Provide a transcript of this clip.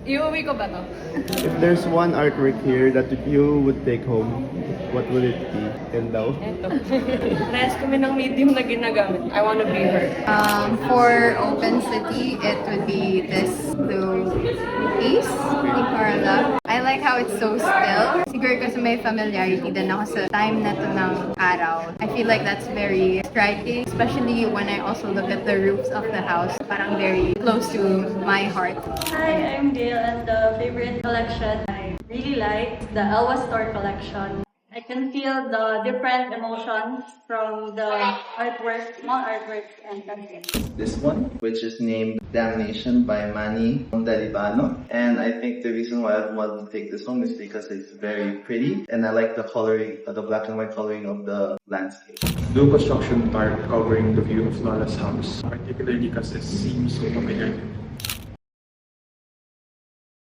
Iuwi ko ba to? If there's one artwork here that you would take home, what would it be? Yan daw. Eto. Rest kami ng medium na ginagamit. I wanna be her. For Open City, it would be this blue piece ni Carla. I like how it's so still. Siguro kasi may familiarity din ako sa time na to ng araw. I feel like that's very striking, especially when I also look at the roofs of the house. Parang very close to my heart. Hi, I'm Gail, and the favorite collection I really like the Elwa Store collection. I can feel the different emotions from the artworks, small artworks, and paintings. This one, which is named Damnation by Manny Montalibano. And I think the reason why I wanted to take this one is because it's very pretty and I like the coloring, the black and white coloring of the landscape. Blue construction tarp covering the view of Lola's house, particularly because it seems so familiar.